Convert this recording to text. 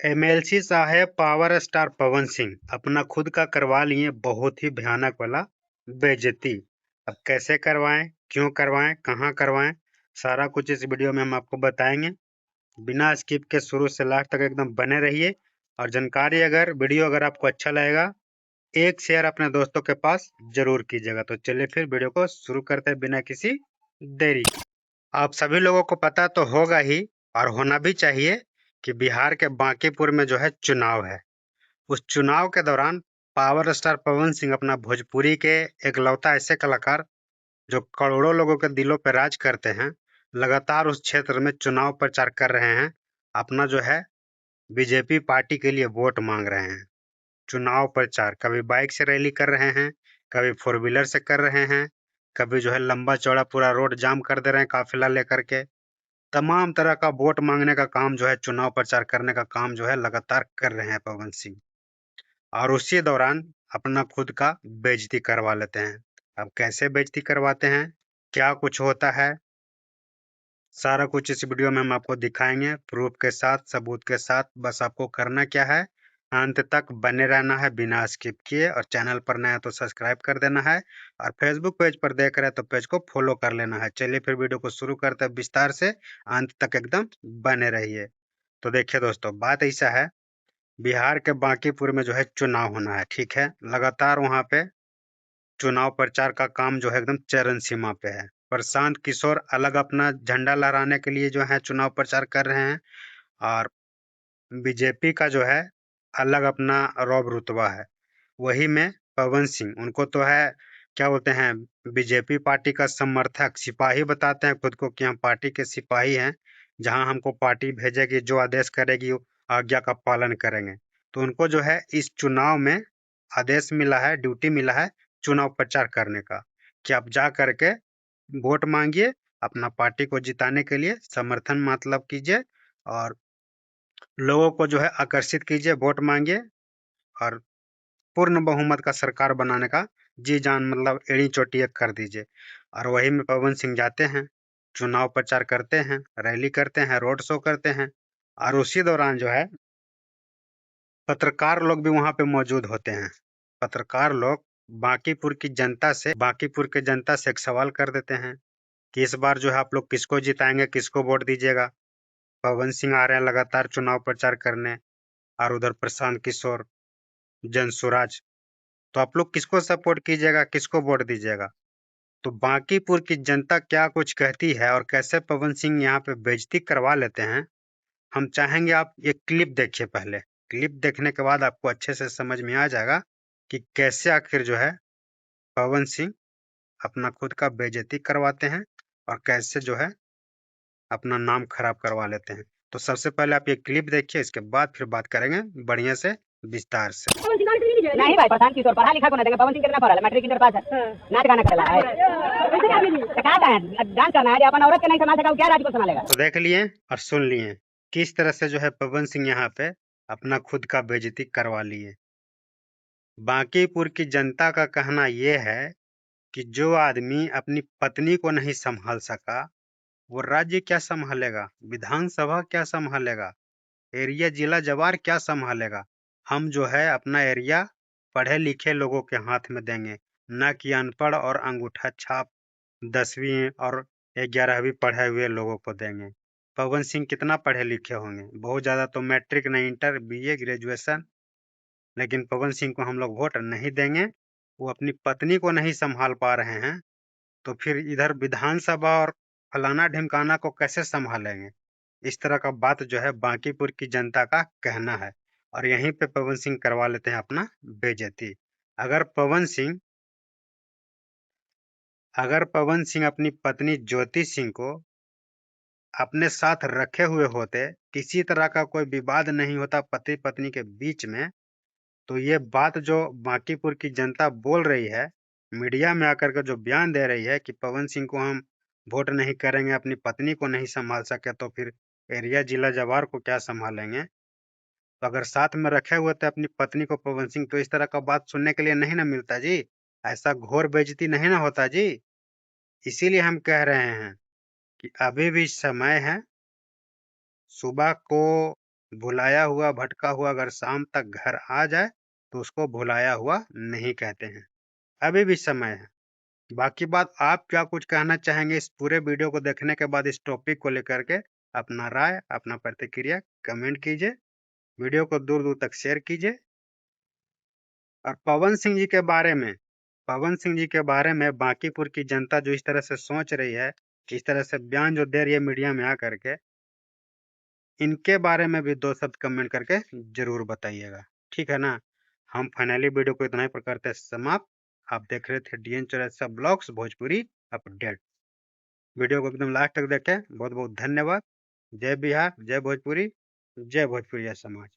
MLC साहब power star Pawan Singh अपना खुद का करवा लिए बहुत ही भयानक वाला बेइज्जती। अब कैसे करवाएं, क्यों करवाएं, कहां करवाएं, सारा कुछ इस वीडियो में हम आपको बताएंगे। बिना स्किप के शुरू से लास्ट तक एकदम बने रहिए। और जानकारी अगर आपको अच्छा लगेगा, एक शेयर अपने दोस्तों के पास जरूर कीजिएगा। तो चलिए फिर वीडियो को शुरू करते हैं बिना किसी देरी के। आप सभी लोगों को पता तो होगा ही और होना भी चाहिए कि बिहार के बांकीपुर में जो है चुनाव है। उस चुनाव के दौरान पावर स्टार पवन सिंह अपना भोजपुरी के एकलौता ऐसे कलाकार जो करोड़ों लोगों के दिलों पर राज करते हैं, लगातार उस क्षेत्र में चुनाव प्रचार कर रहे हैं। अपना जो है बीजेपी पार्टी के लिए वोट मांग रहे हैं। चुनाव प्रचार कभी बाइक से रैली कर रहे हैं, कभी फोर व्हीलर से कर रहे हैं, कभी जो है लंबा चौड़ा पूरा रोड जाम कर दे रहे हैं काफिला लेकर के। तमाम तरह का वोट मांगने का काम जो है, चुनाव प्रचार करने का काम जो है लगातार कर रहे हैं पवन सिंह। और उसी दौरान अपना खुद का बेइज्जती करवा लेते हैं। अब कैसे बेइज्जती करवाते हैं, क्या कुछ होता है, सारा कुछ इस वीडियो में हम आपको दिखाएंगे प्रूफ के साथ, सबूत के साथ। बस आपको करना क्या है, अंत तक बने रहना है बिना स्किप किए। और चैनल पर नया तो सब्सक्राइब कर देना है, और फेसबुक पेज पर देख रहे हैं तो पेज को फॉलो कर लेना है। चलिए फिर वीडियो को शुरू करते हैं विस्तार से, अंत तक एकदम बने रहिए। तो देखिए दोस्तों, बात ऐसा है, बिहार के बांकीपुर में जो है चुनाव होना है, ठीक है। लगातार वहां पे चुनाव प्रचार का काम जो है एकदम चरम सीमा पे है। प्रशांत किशोर अलग अपना झंडा लहराने के लिए जो है चुनाव प्रचार कर रहे हैं, और बीजेपी का जो है अलग अपना रौब रुतबा है। वही में पवन सिंह, उनको तो है क्या बोलते हैं, बीजेपी पार्टी का समर्थक, सिपाही बताते हैं खुद को कि हम पार्टी के सिपाही हैं। जहां हमको पार्टी भेजेगी, जो आदेश करेगी आज्ञा का पालन करेंगे। तो उनको जो है इस चुनाव में आदेश मिला है, ड्यूटी मिला है चुनाव प्रचार करने का, कि आप जा करके वोट मांगिए, अपना पार्टी को जिताने के लिए समर्थन मतलब कीजिए, और लोगों को जो है आकर्षित कीजिए, वोट मांगिए, और पूर्ण बहुमत का सरकार बनाने का जी जान मतलब एड़ी चोटी एक कर दीजिए। और वही में पवन सिंह जाते हैं, चुनाव प्रचार करते हैं, रैली करते हैं, रोड शो करते हैं। और उसी दौरान जो है पत्रकार लोग भी वहां पे मौजूद होते हैं। पत्रकार लोग बांकीपुर की जनता से एक सवाल कर देते हैं कि इस बार जो है आप लोग किसको जिताएंगे, किसको वोट दीजिएगा। पवन सिंह आ रहे हैं लगातार चुनाव प्रचार करने, और उधर प्रशांत किशोर, जनसुराज, तो आप लोग किसको सपोर्ट कीजिएगा, किसको वोट दीजिएगा। तो बांकीपुर की जनता क्या कुछ कहती है और कैसे पवन सिंह यहाँ पे बेइज्जती करवा लेते हैं, हम चाहेंगे आप ये क्लिप देखिए पहले। क्लिप देखने के बाद आपको अच्छे से समझ में आ जाएगा कि कैसे आखिर जो है पवन सिंह अपना खुद का बेइज्जती करवाते हैं, और कैसे जो है अपना नाम खराब करवा लेते हैं। तो सबसे पहले आप ये क्लिप देखिए, इसके बाद फिर बात करेंगे बढ़िया से, विस्तार से। नहीं भाई, प्रशांत किशोर पढ़ा लिखा को ना देंगे। पवन सिंह कितना पढ़ा है, मैट्रिक इंटर पास है, नाच गाना करेला है। क्या है, डांस करना है, अपन औरत के नहीं संभाल सका, क्या राज्य को संभालेगा। तो देख लिए और सुन लिए किस तरह से जो है पवन सिंह यहाँ पे अपना खुद का बेइज्जती करवा लिए। बांकीपुर की जनता का कहना यह है कि जो आदमी अपनी पत्नी को नहीं संभाल सका, वो राज्य क्या संभालेगा, विधानसभा क्या संभालेगा, एरिया जिला जवार क्या संभालेगा। हम जो है अपना एरिया पढ़े लिखे लोगों के हाथ में देंगे, न कि अनपढ़ और अंगूठा छाप 10वीं और 11वीं पढ़े हुए लोगों को देंगे। पवन सिंह कितना पढ़े लिखे होंगे, बहुत ज्यादा तो मैट्रिक नहीं, इंटर, बीए, ग्रेजुएशन। लेकिन पवन सिंह को हम लोग वोट नहीं देंगे। वो अपनी पत्नी को नहीं संभाल पा रहे हैं, तो फिर इधर विधानसभा और फलाना ढिमकाना को कैसे संभालेंगे। इस तरह का बात जो है बांकीपुर की जनता का कहना है, और यहीं पे पवन सिंह करवा लेते हैं अपना बेइज्जती। अगर पवन सिंह अगर पवन सिंह अपनी पत्नी ज्योति सिंह को अपने साथ रखे हुए होते, किसी तरह का कोई विवाद नहीं होता पति पत्नी के बीच में, तो ये बात जो बांकीपुर की जनता बोल रही है, मीडिया में आकर के जो बयान दे रही है कि पवन सिंह को हम वोट नहीं करेंगे, अपनी पत्नी को नहीं संभाल सके, तो फिर एरिया जिला जवार को क्या संभालेंगे। तो अगर साथ में रखे हुए थे अपनी पत्नी को पवन सिंह, तो इस तरह का बात सुनने के लिए नहीं ना मिलता जी, ऐसा घोर बेइज्जती नहीं ना होता जी। इसीलिए हम कह रहे हैं कि अभी भी समय है, सुबह को भुलाया हुआ भटका हुआ अगर शाम तक घर आ जाए तो उसको भुलाया हुआ नहीं कहते हैं। अभी भी समय है। बाकी बात आप क्या कुछ कहना चाहेंगे इस पूरे वीडियो को देखने के बाद इस टॉपिक को लेकर के? अपना राय, अपना प्रतिक्रिया कमेंट कीजिए, वीडियो को दूर दूर तक शेयर कीजिए। और पवन सिंह जी के बारे में बांकीपुर की जनता जो इस तरह से सोच रही है, इस तरह से बयान जो दे रही है मीडिया में आकर के, इनके बारे में भी 2 शब्द कमेंट करके जरूर बताइएगा। ठीक है ना? हम फाइनली वीडियो को इतना ही पर करते हैं समाप्त। आप देख रहे थे DN Chaurasia blogs Bhojpuri update. Video को एकदम लास्ट तक देखें। बहुत बहुत धन्यवाद। जय बिहार, जय भोजपुरी, जय भोजपुरिया समाज।